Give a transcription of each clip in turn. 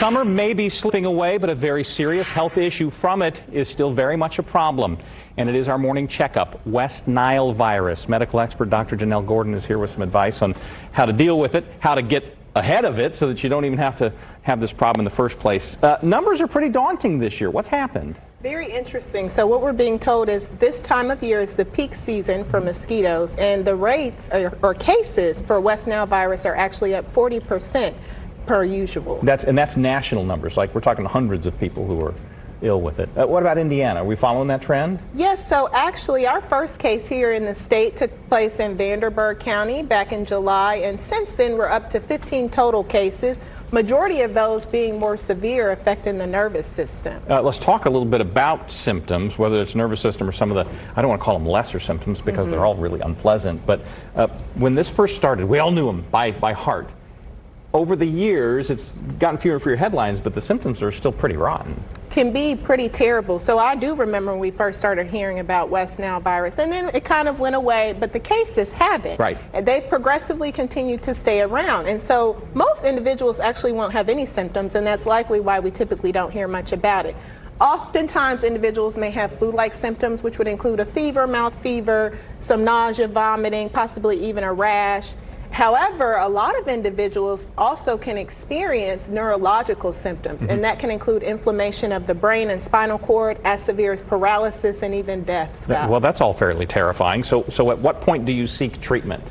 Summer may be slipping away, but a very serious health issue from it is still very much a problem. And it is our morning checkup, West Nile virus. Medical expert Dr. Janel Gordan is here with some advice on how to deal with it, how to get ahead of it so that you don't even have to have this problem in the first place. Numbers are pretty daunting this year. What's happened? Very interesting. So what we're being told is this time of year is the peak season for mosquitoes, and the rates or cases for West Nile virus are actually up 40% per usual. That's national numbers. Like, we're talking hundreds of people who are ill with it. What about Indiana? Are we following that trend? Yes, so actually our first case here in the state took place in Vanderburgh County back in July, and since then we're up to 15 total cases, majority of those being more severe, affecting the nervous system. Let's talk a little bit about symptoms, whether it's nervous system or some of the, I don't want to call them lesser symptoms because they're all really unpleasant, but when this first started, we all knew them by heart. Over the years, it's gotten fewer and fewer headlines, but the symptoms are still pretty rotten. Can be pretty terrible. So I do remember when we first started hearing about West Nile virus, and then it kind of went away, but the cases haven't. Right. And they've progressively continued to stay around. And so most individuals actually won't have any symptoms, and that's likely why we typically don't hear much about it. Oftentimes, individuals may have flu-like symptoms, which would include a fever, mouth fever, some nausea, vomiting, possibly even a rash. However, a lot of individuals also can experience neurological symptoms, and that can include inflammation of the brain and spinal cord, as severe as paralysis, and even death, Scott. Well, that's all fairly terrifying. So at what point do you seek treatment?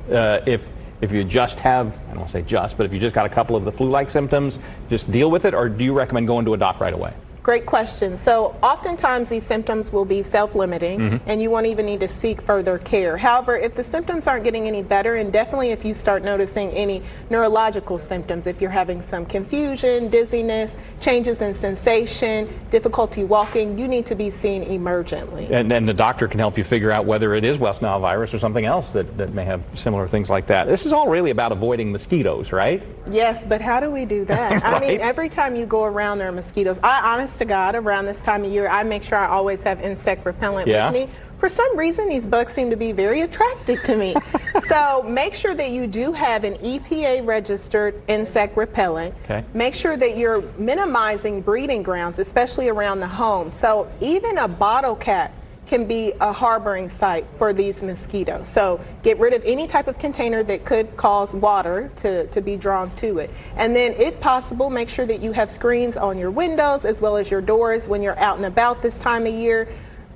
If you just have, I don't want to say just, but if you just got a couple of the flu-like symptoms, just deal with it, or do you recommend going to a doc right away? Great question. So oftentimes these symptoms will be self-limiting, and you won't even need to seek further care. However, if the symptoms aren't getting any better, and definitely if you start noticing any neurological symptoms, if you're having some confusion, dizziness, changes in sensation, difficulty walking, you need to be seen emergently. And the doctor can help you figure out whether it is West Nile virus or something else that may have similar things like that. This is all really about avoiding mosquitoes, right? Yes, but how do we do that? Right? I mean, every time you go around, there are mosquitoes. Honest to God, around this time of year, I make sure I always have insect repellent with me. For some reason, these bugs seem to be very attracted to me. So make sure that you do have an EPA-registered insect repellent. Okay. Make sure that you're minimizing breeding grounds, especially around the home. So even a bottle cap can be a harboring site for these mosquitoes. So get rid of any type of container that could cause water to be drawn to it. And then if possible, make sure that you have screens on your windows as well as your doors when you're out and about this time of year.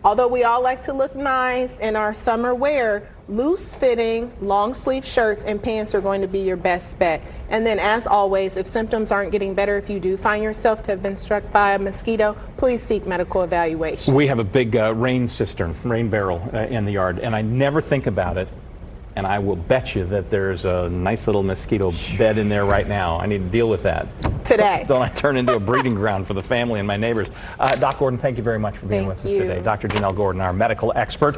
Although we all like to look nice in our summer wear, loose-fitting, long-sleeve shirts and pants are going to be your best bet. And then, as always, if symptoms aren't getting better, if you do find yourself to have been struck by a mosquito, please seek medical evaluation. We have a big rain cistern, rain barrel in the yard, and I never think about it. And I will bet you that there's a nice little mosquito bed in there right now. I need to deal with that. Today. So don't I turn into a breeding ground for the family and my neighbors. Doc Gordan, thank you very much for being with us today. Dr. Janel Gordan, our medical expert.